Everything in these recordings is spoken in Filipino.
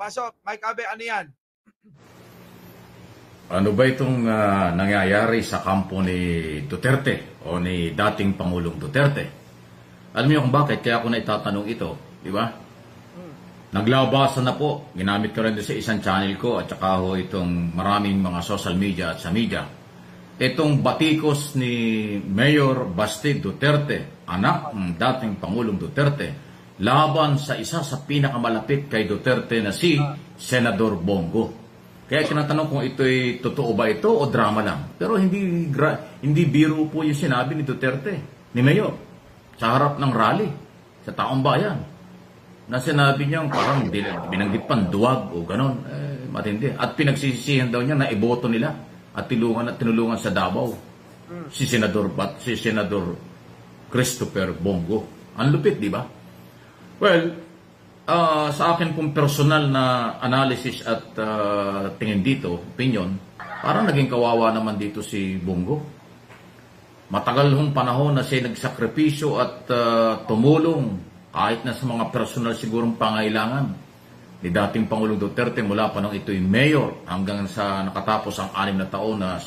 pasok. Mike Abe, ano yan? Ano ba itong nangyayari sa kampo ni Duterte o ni dating Pangulong Duterte? Alam niyo kung bakit kaya ako na itatanong ito, di ba? Naglabasan na po, ginamit ko rin sa isang channel ko at saka ho itong maraming mga social media at sa media. Itong batikos ni Mayor Baste Duterte, anak ng dating Pangulong Duterte, laban sa isa sa pinakamalapit kay Duterte na si Senador Bongo. Kaya tinatanong kung ito'y totoo ba ito o drama lang. Pero hindi biro po yung sinabi ni Duterte, ni Mayor, sa harap ng rally, sa taong bayan. Na sinabi niya parang binanggit panduwag o ganon, matindi. At pinagsisisihan daw niya na iboto nila at tinulungan sa Davao si Senador Christopher Bongo. Ang lupit, di ba? Well, sa akin pong personal na analysis at tingin dito, opinion, parang naging kawawa naman dito si Bongo. Matagal hong panahon na siya nagsakripisyo at tumulong kahit na sa mga personal sigurong pangailangan ni dating Pangulong Duterte mula pa nung ito'y mayor hanggang sa nakatapos ang 6 na taon na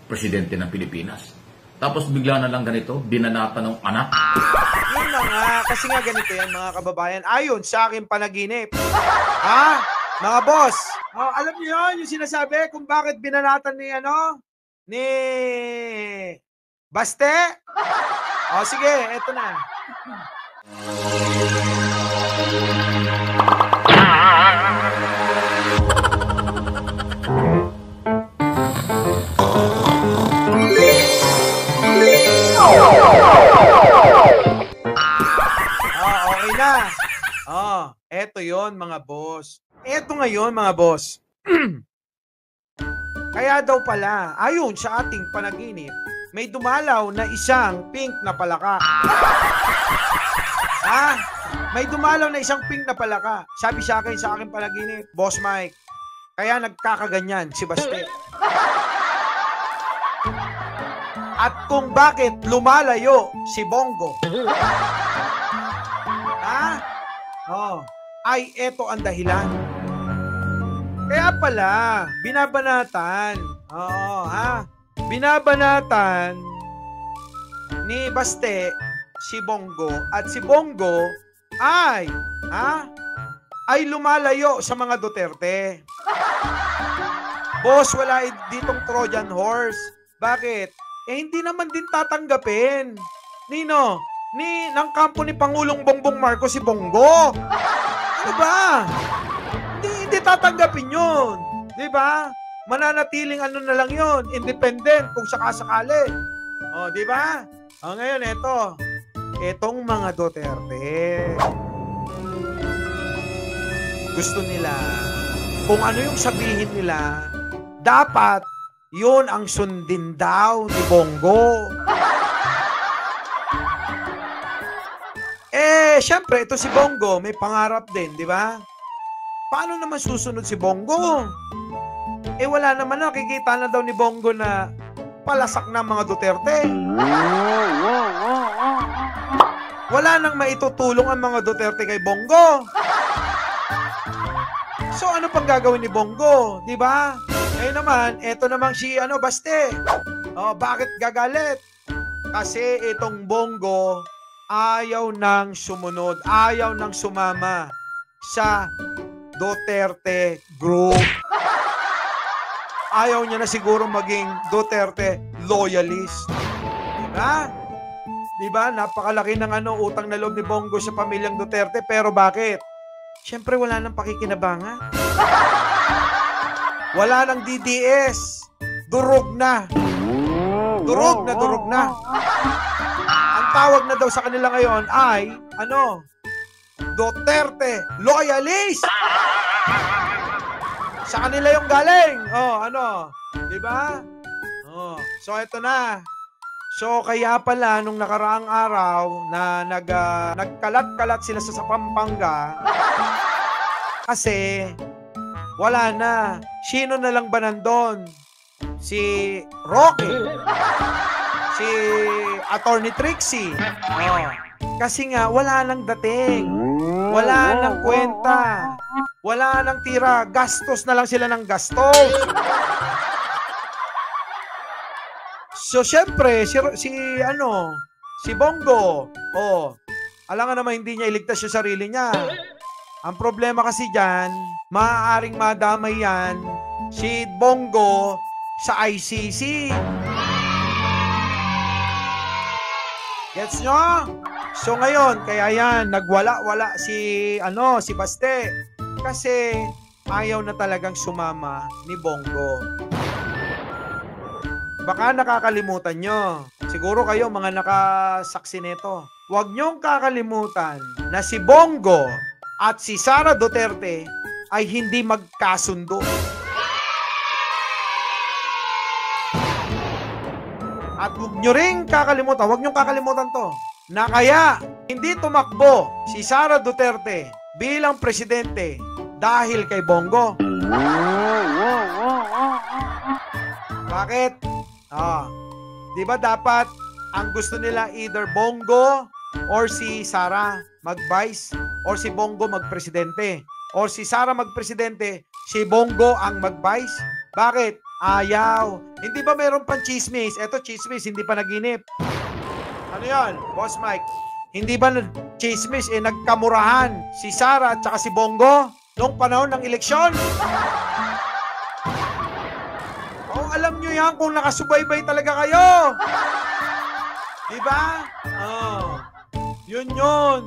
presidente ng Pilipinas. Tapos bigla na lang ganito, binanata ng anak. Yun na nga, kasi nga ganito yan mga kababayan. Ayon sa aking panaginip. Ha? Mga boss, alam niyo yun, yung sinasabi kung bakit binanatan ni Baste? Sige, eto na. Okay na. Eto yon mga boss. Eto ngayon mga boss. Kaya daw pala, ayon sa ating panaginip, may dumalaw na isang pink na palaka. May dumalaw na isang pink na palaka. Sabi sa akin sa aking panaginip, Boss Mike, kaya nagkakaganyan si Baste. At kung bakit lumalayo si Bongo. Ay eto ang dahilan. Kaya pala, binabanatan. Binabanatan ni Baste si Bongo at si Bongo ay lumalayo sa mga Duterte. Boss, wala ditong Trojan horse. Bakit? Hindi naman din tatanggapin ng kampo ni Pangulong Bongbong Marcos si Bongo. Ano ba? Hindi tatanggapin yun. Di ba? Mananatiling na lang yun, independent kung sakasakali. Di ba? Ngayon, etong mga Duterte, gusto nila, kung ano yung sabihin nila, dapat yun ang sundin daw ni Bongo. Syempre, ito si Bongo, may pangarap din, di ba? Paano naman susunod si Bongo? Wala naman, nakikita na daw ni Bongo na palasak na mga Duterte. Wala nang maitutulong ang mga Duterte kay Bongo. So ano pang gagawin ni Bongo, di ba? Ngayon naman, eto namang si Baste. Bakit gagalit? Kasi itong Bongo ayaw nang sumunod, ayaw nang sumama sa Duterte group. Ayaw niya na siguro maging Duterte loyalist. Diba? Diba? Napakalaki ng utang na loob ni Bongo sa pamilyang Duterte. Pero bakit? Siyempre wala nang pakikinabangan. Wala nang DDS. Durog na. Durog na. Ang tawag na daw sa kanila ngayon ay, Duterte loyalist. Sa kanila yung galing. Diba? So, eto na. So, kaya pala, nung nakaraang araw na nagkalat-kalat sila sa Pampanga, kasi, wala na. Sino na lang ba nandun? Si Roque. Si Attorney Trixie. Kasi nga, wala nang dating. Wala nang kwenta. Wala nang tira. Gastos na lang sila ng gastos. So, syempre, si Bongo, alam nga naman hindi niya iligtas yung sarili niya. Ang problema kasi dyan, maaaring madamay yan si Bongo sa ICC. Gets nyo? So ngayon, kaya yan, nagwala-wala si Baste. Kasi ayaw na talagang sumama ni Bongo. Baka nakakalimutan nyo. Siguro kayo mga nakasaksi nito. Huwag nyong kakalimutan na si Bongo at si Sara Duterte ay hindi magkasundo. At huwag nyong kakalimutan to, na kaya hindi tumakbo si Sara Duterte bilang presidente dahil kay Bongo. Bakit? Di ba dapat ang gusto nila either Bongo or si Sara mag-vice or si Bongo mag-presidente or si Sara mag-presidente, si Bongo ang mag-vice? Bakit? Ayaw. Hindi ba meron pang chismis? Eto chismis, hindi pa naginip. Ano yan, Boss Mike? Hindi ba chismis, nagkamurahan si Sara at saka si Bongo noong panahon ng eleksyon? Alam nyo yan kung nakasubaybay talaga kayo. Diba? Yun.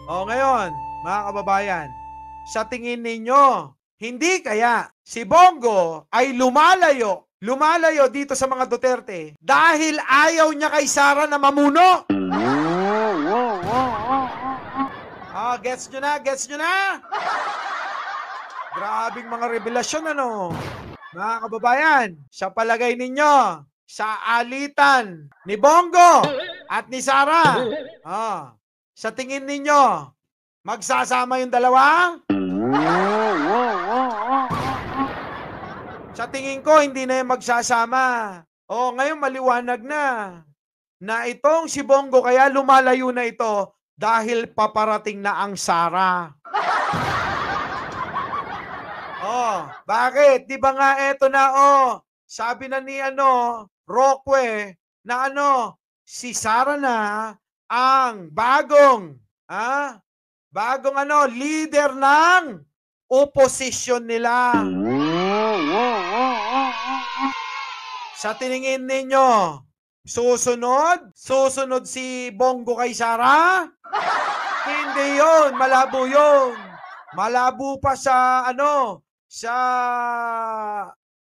Ngayon, mga kababayan, sa tingin ninyo, hindi kaya si Bongo ay lumalayo dito sa mga Duterte dahil ayaw niya kay Sara na mamuno? Gets nyo na? Grabing mga revelasyon, mga kababayan, sa palagay ninyo, sa alitan ni Bongo at ni Sara, sa tingin ninyo, magsasama yung dalawa? Sa tingin ko, hindi na yung magsasama. Ngayon maliwanag na itong si Bongo kaya lumalayo na ito dahil paparating na ang Sara. Bakit? Di ba nga eto na, sabi na ni Roque, na si Sara na ang bagong leader ng oposisyon nila. Sa tingin ninyo, susunod si Bongo kay Sara? Hindi yun, malabo yun. Malabo pa sa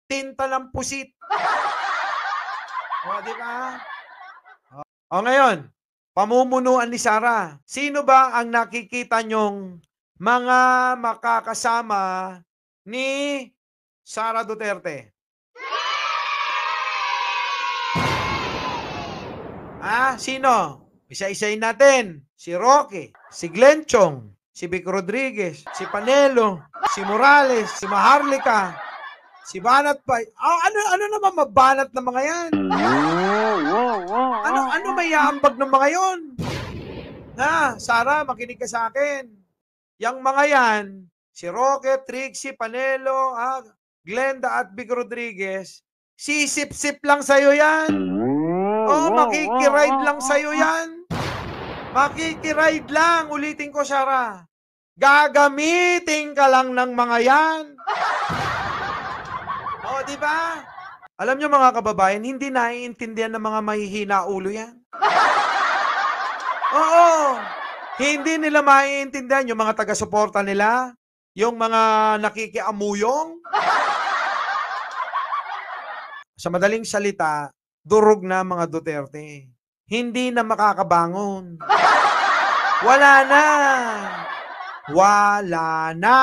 tinta ng pusit. Di ba? Ngayon, pamumunuan ni Sara. Sino ba ang nakikita nyong mga makakasama ni Sara Duterte? Sino? Isa-isayin natin. Si Roque, si Glenn Chong, si Vic Rodriguez, si Panelo, si Morales, si Maharlika, si Banat pa. Ano naman mabanat na mga yan? Ano may aambag ng mga yon? Sara, makinig ka sa akin. Yang mga yan, si Roque, Trixie, Panelo, Glenda at Vic Rodriguez, sisip-sip lang sa'yo yan. Makikiride lang sa'yo yan. Makikiride lang. Ulitin ko, Sara. Gagamitin ka lang ng mga yan. Di ba? Alam nyo mga kababayan, hindi naiintindihan ng mga mahihina ulo yan. Hindi nila maiintindihan yung mga taga-suporta nila, yung mga nakikiamuyong. Sa madaling salita, durog na mga Duterte. Hindi na makakabangon. Wala na.